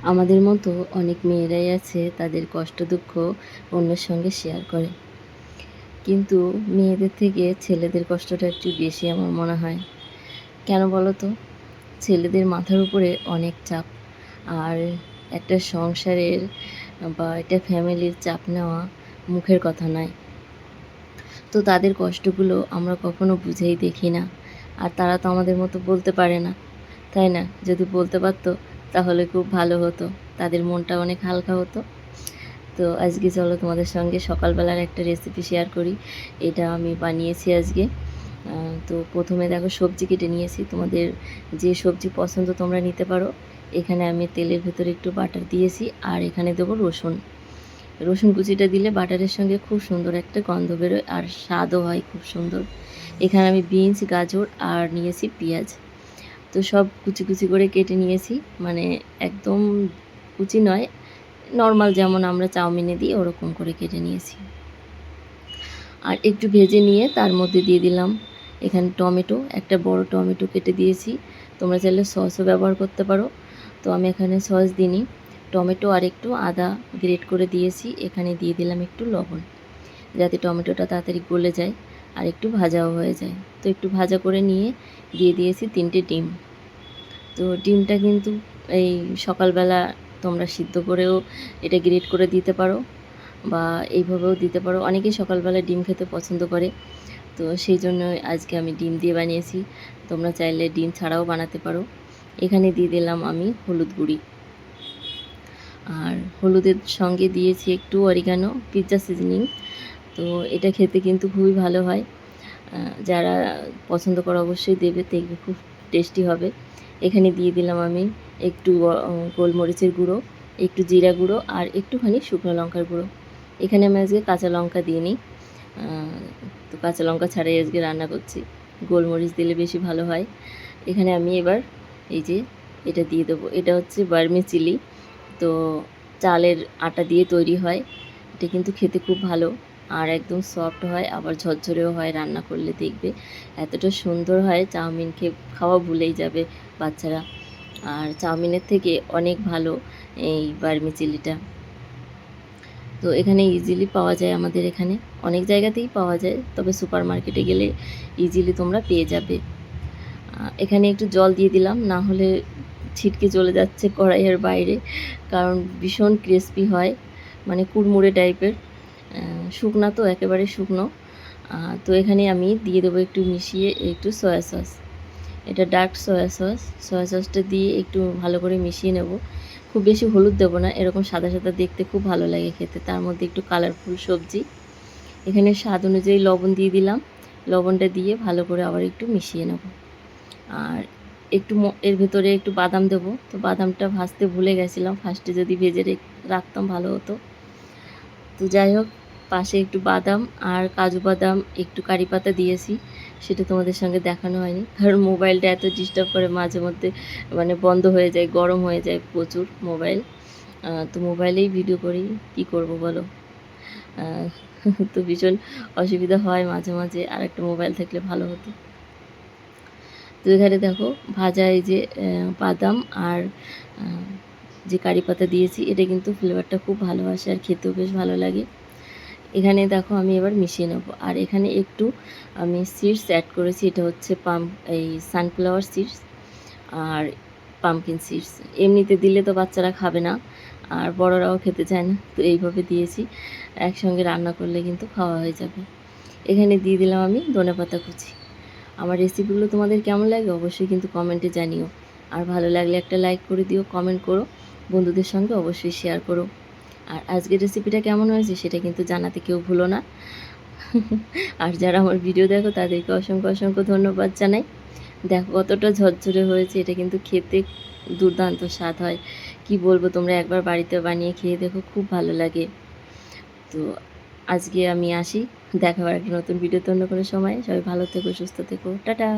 আমাদের মতো অনেক মেয়েরাই আছে তাদের কষ্ট দুঃখ অন্যের সঙ্গে শেয়ার করে, কিন্তু মেয়েদের থেকে ছেলেদের কষ্টটা একটু বেশি আমার মনে হয়। কেন বলো তো? ছেলেদের মাথার উপরে অনেক চাপ, আর একটা সংসারের বা একটা ফ্যামিলির চাপ নেওয়া মুখের কথা নয়। তো তাদের কষ্টগুলো আমরা কখনো বুঝেই দেখি না, আর তারা তো আমাদের মতো বলতে পারে না, তাই না? যদি বলতে পারতো তাহলে খুব ভালো হতো, তাদের মনটা অনেক হালকা হতো। তো আজকে চলো তোমাদের সঙ্গে সকালবেলার একটা রেসিপি শেয়ার করি। এটা আমি বানিয়েছি আজকে। তো প্রথমে দেখো সবজি কেটে নিয়েছি, তোমাদের যে সবজি পছন্দ তোমরা নিতে পারো। এখানে আমি তেলের ভেতরে একটু বাটার দিয়েছি, আর এখানে দেবো রসুন। রসুন কুচিটা দিলে বাটারের সঙ্গে খুব সুন্দর একটা গন্ধ বেরোয়, আর স্বাদও হয় খুব সুন্দর। এখানে আমি বিনস, গাজর আর নিয়েছি পেঁয়াজ। তো সব কুচি কুচি করে কেটে নিয়েছি, মানে একদম কুচি নয়, নর্মাল যেমন আমরা চাউমিনে দিই ওরকম করে কেটে নিয়েছি। আর একটু ভেজে নিয়ে তার মধ্যে দিয়ে দিলাম এখানে টমেটো, একটা বড় টমেটো কেটে দিয়েছি। তোমরা চাইলে সসও ব্যবহার করতে পারো, তো আমি এখানে সস দিইনি। টমেটো আর একটু আদা গ্রেট করে দিয়েছি। এখানে দিয়ে দিলাম একটু লবণ, যাতে টমেটোটা তাড়াতাড়ি গলে যায় আর একটু ভাজাও হয়ে যায়। তো একটু ভাজা করে নিয়ে দিয়ে দিয়েছি 3টে ডিম। তো ডিমটা কিন্তু এই সকালবেলা তোমরা সিদ্ধ করেও এটা গ্রেট করে দিতে পারো, বা এইভাবেও দিতে পারো। অনেকেই সকালবেলা ডিম খেতে পছন্দ করে, তো সেই জন্য আজকে আমি ডিম দিয়ে বানিয়েছি। তোমরা চাইলে ডিম ছাড়াও বানাতে পারো। এখানে দিয়ে দিলাম আমি হলুদ গুঁড়ি, আর হলুদের সঙ্গে দিয়েছি একটু অরিগানো, পিৎজা সিজনিং। তো এটা খেতে কিন্তু খুবই ভালো হয়, যারা পছন্দ করে অবশ্যই দেবে, দেখবে খুব টেস্টি হবে। এখানে দিয়ে দিলাম আমি একটু গোলমরিচের গুঁড়ো, একটু জিরা গুঁড়ো, আর একটুখানি শুকনো লঙ্কার গুঁড়ো। এখানে আমি আজকে কাঁচা লঙ্কা দিইনি, তো কাঁচা লঙ্কা ছাড়াই আজকে রান্না করছি। গোলমরিচ দিলে বেশি ভালো হয়। এখানে আমি এবার এই যে এটা দিয়ে দেবো, এটা হচ্ছে বার্মি চিলি। তো চালের আটা দিয়ে তৈরি হয়, এটা কিন্তু খেতে খুব ভালো, আর একদম সফট হয়, আবার ঝরঝরেও হয়। রান্না করলে দেখবে এতটা সুন্দর হয়, চাউমিন খেয়ে খাওয়া ভুলেই যাবে বাচ্চারা। আর চাউমিনের থেকে অনেক ভালো এই বার্মি চিলিটা। তো এখানে ইজিলি পাওয়া যায়, আমাদের এখানে অনেক জায়গাতেই পাওয়া যায়, তবে সুপার মার্কেটে গেলে ইজিলি তোমরা পেয়ে যাবে। এখানে একটু জল দিয়ে দিলাম, না হলে ছিটকে চলে যাচ্ছে কড়াইয়ের বাইরে, কারণ ভীষণ ক্রিস্পি হয়, মানে কুড়মুড়ে টাইপের। শুকনা তো, একেবারে শুকনো। তো এখানে আমি দিয়ে দেবো একটু মিশিয়ে একটু সয়া সস, এটা ডার্ক সয়া সস। সয়া সসটা দিয়ে একটু ভালো করে মিশিয়ে নেব। খুব বেশি হলুদ দেবো না, এরকম সাদা সাদা দেখতে খুব ভালো লাগে খেতে। তার মধ্যে একটু কালারফুল সবজি। এখানে স্বাদ অনুযায়ী লবণ দিয়ে দিলাম, লবণটা দিয়ে ভালো করে আবার একটু মিশিয়ে নেব। আর একটু এর ভেতরে একটু বাদাম দেবো, তো বাদামটা ভাজতে ভুলে গেছিলাম, ফার্স্টে যদি ভেজে রাখতাম ভালো হতো। তো যাই হোক, পাশে একটু বাদাম আর কাজু বাদাম, একটু কারি পাতা দিয়েছি। সেটা তোমাদের সঙ্গে দেখানো হয়নি, কারণ মোবাইলটা এত ডিস্টার্ব করে মাঝে মধ্যে, মানে বন্ধ হয়ে যায়, গরম হয়ে যায় প্রচুর মোবাইল। তো মোবাইলেই ভিডিও করি, কি করব বলো। তো ভীষণ অসুবিধা হয় মাঝে মাঝে, আর একটা মোবাইল থাকলে ভালো হতো। তো এখানে দেখো ভাজা এই যে বাদাম আর যে কারি পাতা দিয়েছি, এটা কিন্তু ফ্লেভারটা খুব ভালো আসে, আর খেতেও বেশ ভালো লাগে। এখানে দেখো আমি এবার মিশিয়ে নেব। আর এখানে একটু আমি সিডস অ্যাড করেছি, এটা হচ্ছে এই সানফ্লাওয়ার সিডস আর পামকিন সিডস। এমনিতে দিলে তো বাচ্চারা খাবে না, আর বড়রাও খেতে চায় না, তো এইভাবে দিয়েছি। একসঙ্গে রান্না করলে কিন্তু খাওয়া হয়ে যাবে। এখানে দিয়ে দিলাম আমি ধনেপাতা কুচি। আমার রেসিপিগুলো তোমাদের কেমন লাগে অবশ্যই কিন্তু কমেন্টে জানিও, আর ভালো লাগলে একটা লাইক করে দিও, কমেন্ট করো, বন্ধুদের সঙ্গে অবশ্যই শেয়ার করো। আর আজকের রেসিপিটা কেমন হয়েছে সেটা কিন্তু জানাতে কেউ ভুলো না। আর যারা আমার ভিডিও দেখো তাদেরকে অসংখ্য অসংখ্য ধন্যবাদ জানাই। দেখো কতটা ঝরঝরে হয়েছে, এটা কিন্তু খেতে দুর্দান্ত স্বাদ হয়। কি বলবো, তোমরা একবার বাড়িতে বানিয়ে খেয়ে দেখো, খুব ভালো লাগে। তো আজকে আমি আসি, দেখা হবে একটা নতুন ভিডিওতে অন্য কোনো সময়। সবাই ভালো থেকো, সুস্থ থেকো, টাটা।